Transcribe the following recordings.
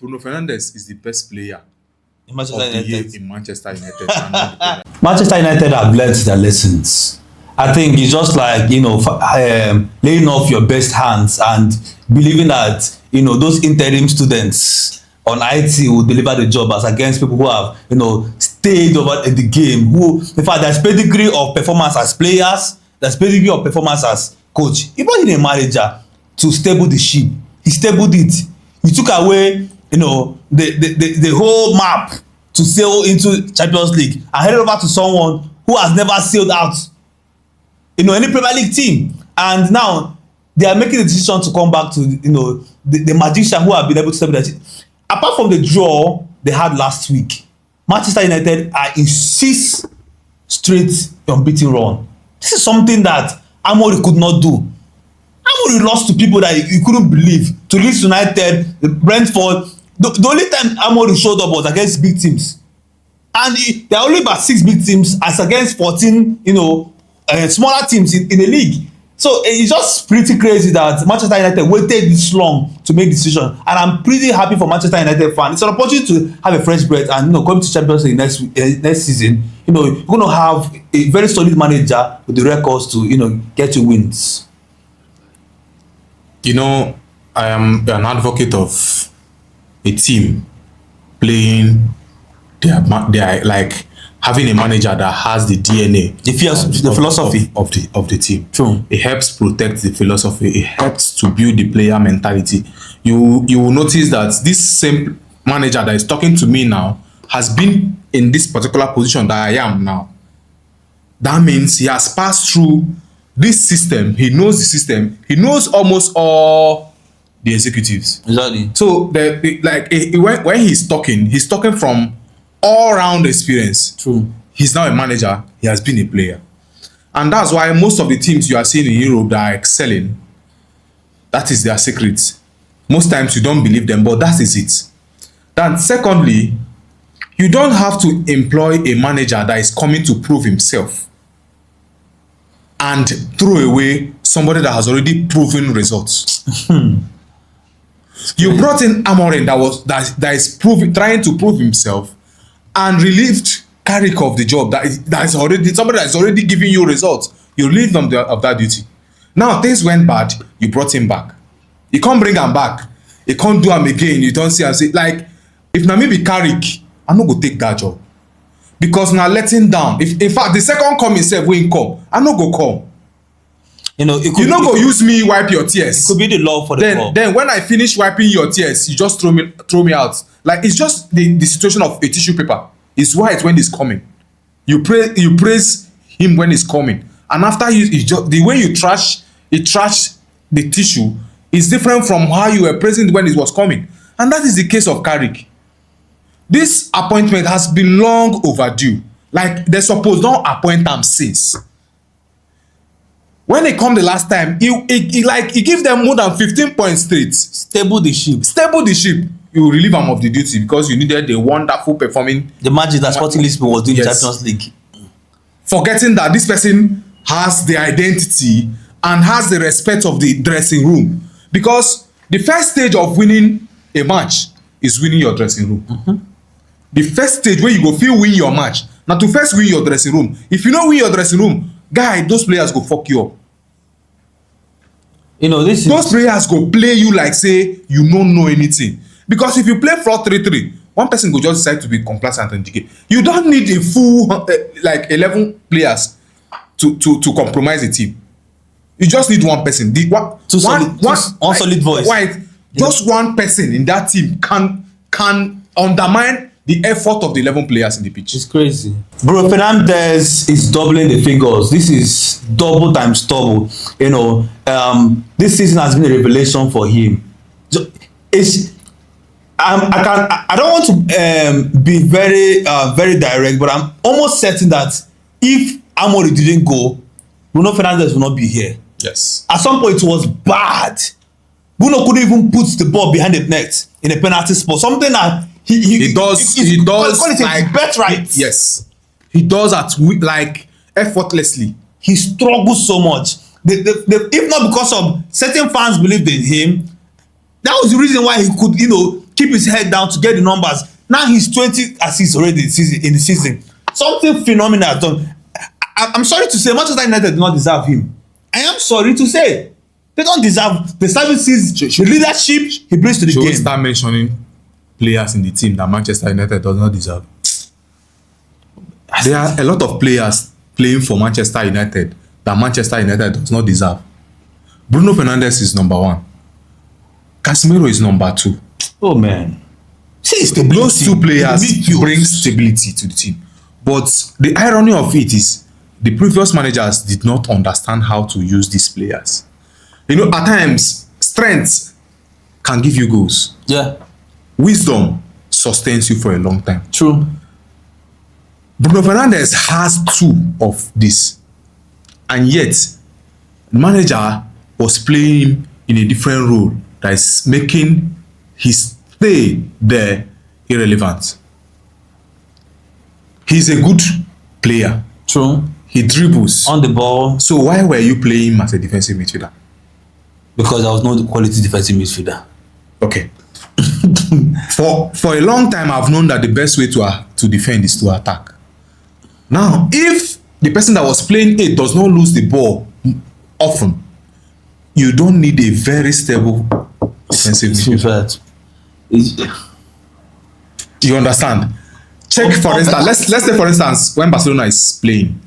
Bruno Fernandes is the best player Manchester of the year United. in Manchester United. And not the Premier. Manchester United have learned their lessons. I think it's just like, laying off your best hands and believing that, those interim students on IT will deliver the job as against people who have, stayed over the game. Who, in fact, there's pedigree of performance as players, there's pedigree of performance as coach. He brought in a manager to stable the ship. He stabled it. He took away, the whole map to sail into Champions League and headed over to someone who has never sailed out any Premier League team, and now they are making the decision to come back to the magician who have been able to step that. Apart from the draw they had last week, Manchester United are in 6 straight unbeaten run. This is something that Amorim could not do. Amorim lost to people that you couldn't believe, to Leeds United, Brentford. The only time Amorim showed up was against big teams, and there are only about 6 big teams as against 14 smaller teams in the league. So it's just pretty crazy that Manchester United waited this long to make decision, and I'm pretty happy for Manchester United fans. It's an opportunity to have a fresh breath and coming to Champions League next season. You're going to have a very solid manager with the records to get you wins. I am an advocate of a team playing their like having a manager that has the DNA, the philosophy of the team. True. It helps protect the philosophy. It helps to build the player mentality. You will notice that this same manager that is talking to me now has been in this particular position that I am now. That means he has passed through this system. He knows the system. He knows almost all the executives. Exactly. So when he's talking from all-round experience. True. He's now a manager. He has been a player, and that's why most of the teams you are seeing in Europe that are excelling, that is their secret. Most times you don't believe them, but that is it. Then secondly, you don't have to employ a manager that is coming to prove himself and throw away somebody that has already proven results. You brought in Amorim that is trying to prove himself, and relieved Carrick of the job that is already somebody that is already giving you results. You relieve them of that duty. Now things went bad, you brought him back. You can't bring him back. You can't do him again. You don't see and say, like, if na me be Carrick, I'm not go take that job. Because now letting down. If in fact the second come himself when come, I'm not go come. You not go use me wipe your tears. It could be the love for the club. Then when I finish wiping your tears, you just throw me out. Like, it's just the situation of a tissue paper. It's white when it's coming. You praise him when it's coming, and after the way you trash the tissue is different from how you were praising when it was coming, and that is the case of Carrick. This appointment has been long overdue. Like, they suppose don't appoint him since. When they come the last time, he give them more than 15 points straight. Stable the ship. You relieve him of the duty because you needed the wonderful performing. The magic that Sporting Lisbon was doing in Champions League. Forgetting that this person has the identity and has the respect of the dressing room. Because the first stage of winning a match is winning your dressing room. Mm-hmm. The first stage where you go feel win your match. Now to first win your dressing room. If you don't win your dressing room, guy, those players go fuck you up. Those players go play you like say you don't know anything. Because if you play 4-3-3, one person go just decide to be complacent and decay. You don't need a full 11 players to compromise the team. You just need one person. One solid voice. Just one person in that team can undermine the effort of the 11 players in the pitch. It's crazy. Bruno Fernandes is doubling the figures. This is double times double. This season has been a revelation for him. I don't want to be very direct, but I'm almost certain that if Amorim didn't go, Bruno Fernandes will not be here. Yes. At some point, it was bad. Bruno couldn't even put the ball behind the net in a penalty spot. Something that he does like birthright. Yes, he does that effortlessly. He struggles so much. If not because of certain fans believed in him, that was the reason why he could keep his head down to get the numbers. Now he's 20 assists already in the season. Something phenomenal has done. I'm sorry to say Manchester United do not deserve him. I am sorry to say they don't deserve the services, the leadership he brings to the Should we game. start mentioning players in the team that Manchester United does not deserve? There are a lot of players playing for Manchester United that Manchester United does not deserve. Bruno Fernandes is number 1. Casemiro is number 2. Oh man. See, stability. Those two players bring stability to the team. But the irony of it is the previous managers did not understand how to use these players. You know, at times, strength can give you goals. Yeah. Wisdom sustains you for a long time. True. Bruno Fernandes has 2 of this. And yet, the manager was playing him in a different role that is making his stay there irrelevant. He's a good player. True. He dribbles. On the ball. So why were you playing him as a defensive midfielder? Because there was no quality defensive midfielder. Okay. For a long time, I've known that the best way to defend is to attack. Now, if the person that was playing 8 does not lose the ball often, you don't need a very stable defensive midfielder. You understand? Check for instance. Let's say for instance when Barcelona is playing,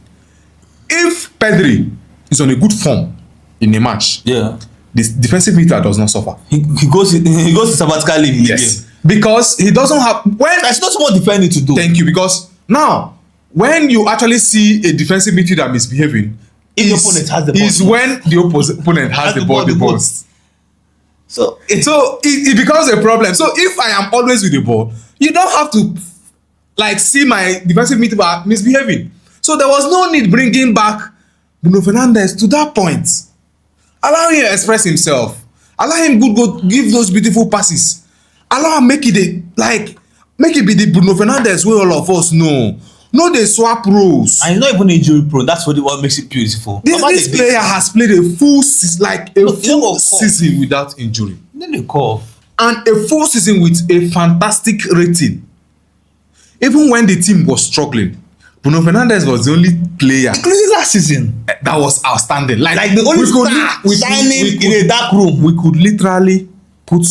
if Pedri is on a good form in a match, yeah, the defensive midfielder does not suffer. He goes to sabbatical leave in the game. Because he doesn't have there's not more defending to do. Thank you. Because now when you actually see a defensive midfielder misbehaving, if the opponent has the ball, is when the opponent has the ball the most. So it becomes a problem. So if I am always with the ball, you don't have to like see my defensive midfielder misbehaving. So there was no need bringing back Bruno Fernandes to that point. Allow him to express himself. Allow him go give those beautiful passes. Allow him make it be the Bruno Fernandes way all of us know. No, they swap roles. And he's not even injury prone. That's what makes it beautiful. This player has played a full season without injury. Then they call. And a full season with a fantastic rating. Even when the team was struggling, Bruno Fernandes was the only player, including last season, that was outstanding. Like the only star shining in a dark room. We could literally put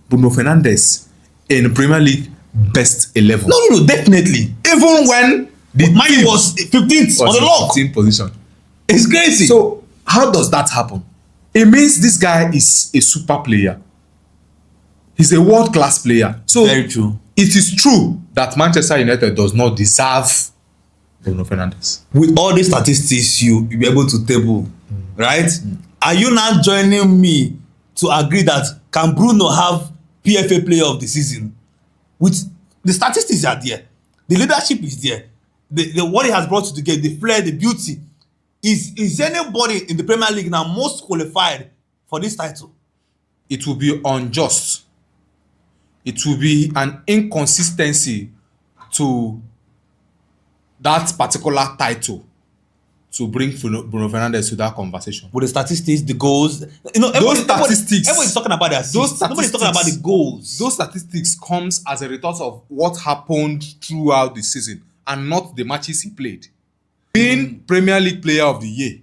Bruno Fernandes in Premier League best 11. No, definitely. Even when the mine was 15th on the log. 15th position. It's crazy. So how does that happen? It means this guy is a super player. He's a world-class player. So very true. It is true that Manchester United does not deserve Bruno Fernandes. With all these statistics you'll be able to table, right? Are you now joining me to agree that can Bruno have PFA player of the season? With the statistics are there, the leadership is there, the what he has brought to the game, the flair, the beauty. Is anybody in the Premier League now most qualified for this title? It will be unjust. It will be an inconsistency to that particular title to bring Bruno Fernandes to that conversation. With the statistics, the goals, those statistics. Everybody's talking about the assists. Nobody's talking about the goals. Those statistics comes as a result of what happened throughout the season and not the matches he played. Being Premier League Player of the Year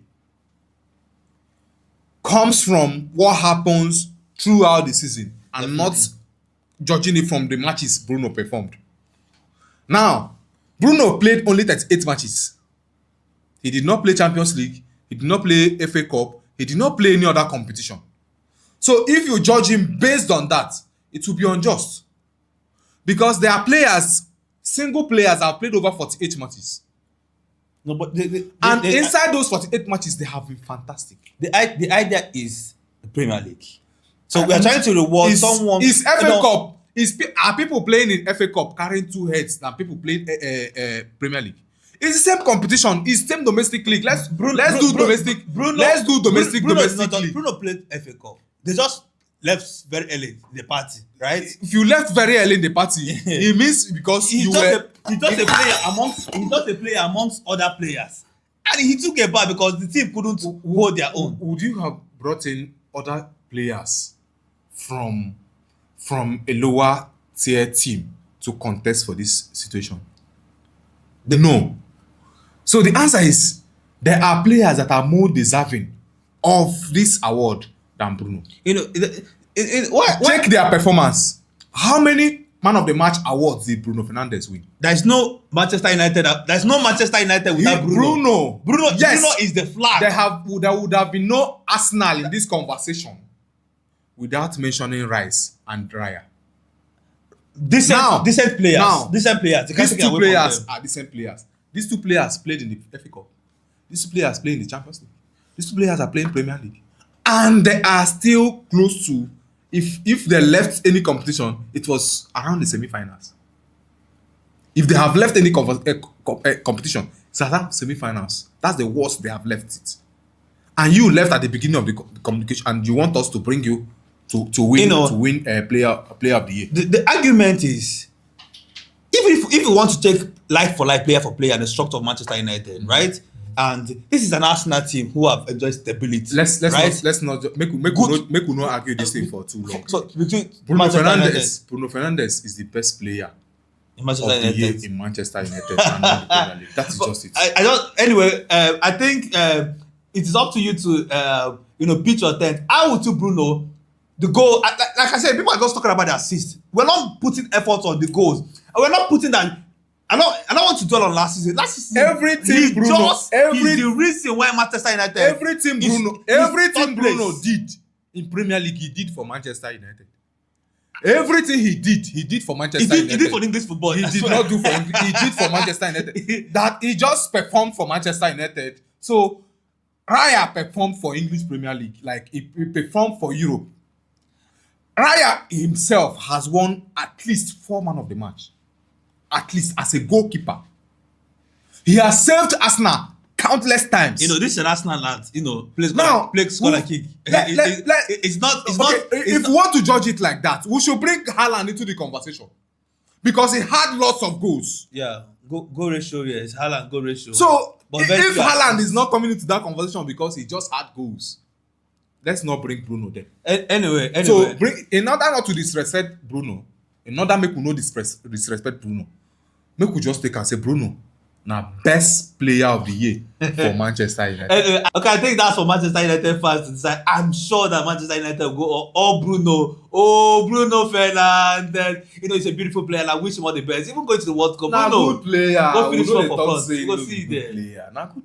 comes from what happens throughout the season and not judging it from the matches Bruno performed. Now, Bruno played only 38 matches. He did not play Champions League. He did not play FA Cup. He did not play any other competition. So if you judge him based on that, it will be unjust. Because there are players, single players have played over 48 matches. No, but inside those 48 matches, they have been fantastic. The idea is the Premier League. So we are trying to reward someone. Is FA Cup? Are people playing in FA Cup carrying 2 heads than people playing Premier League? It's the same competition. It's the same domestic league. Let's do domestic league. Bruno played FA Cup. They just left very early in the party, right? If you left very early in the party, it means because he's just a player amongst other players, and he took a bar because the team couldn't hold their own. Would you have brought in other players from a lower tier team to contest for this situation? No. So the answer is there are players that are more deserving of this award than Bruno. You know, why Check their performance. How many man of the match awards did Bruno Fernandes win? there's no Manchester United without Bruno. Yes. Bruno is the flag. There would have been no Arsenal in this conversation without mentioning Rice and Raya. Decent players. Now, Decent players. You can't These take two away from players them. are decent players. These two players played in the FA Cup. These two players play in the Champions League. These two players are playing Premier League. And they are still close to, if they left any competition, it was around the semi-finals. If they have left any competition, it's around semi-finals. That's the worst they have left it. And you left at the beginning of the communication, and you want us to bring you to win, player of the year. The argument is, even if you want to take like for like, player for player, the structure of Manchester United, right? And this is an Arsenal team who have enjoyed stability. Let's right? not make we not argue this thing for too long. So between Bruno Manchester Fernandes is the best player United, Manchester of the year United. in Manchester United and not the Premier League. That is just it. I don't. Anyway, I think it is up to you to pitch your tent. How would you, Bruno? The goal, like I said, people are just talking about the assist. We're not putting effort on the goals. And we're not putting that. I don't want to dwell on last season. Last season, Everything Bruno, he's the reason why Manchester United. Everything third Bruno place. did in Premier League, he did for Manchester United. Everything he did for Manchester United. He did for English football. He did not do for he did for Manchester United. That he just performed for Manchester United. So Raya performed for English Premier League, like he performed for Europe. Raya himself has won at least 4 man of the match. At least as a goalkeeper. He has saved Arsenal countless times. This is an Arsenal that plays score and kick. It's not. If you want to judge it like that, we should bring Haaland into the conversation because he had lots of goals. Yeah, goal ratio. Yes, Haaland goal ratio. So But if Haaland is not coming into that conversation because he just had goals, let's not bring Bruno there. Anyway. So in order not to disrespect Bruno, in order make we no disrespect Bruno, make we just take and say Bruno na best player of the year for Manchester United. Anyway, okay, I think that's for Manchester United fans to decide. I'm sure that Manchester United will go Bruno Fernandes. He's a beautiful player, and I wish him all the best. Even going to the World Cup, Na Bruno, good player. go finish We no one dey for talk France. say You go he no see be there. good player. Na good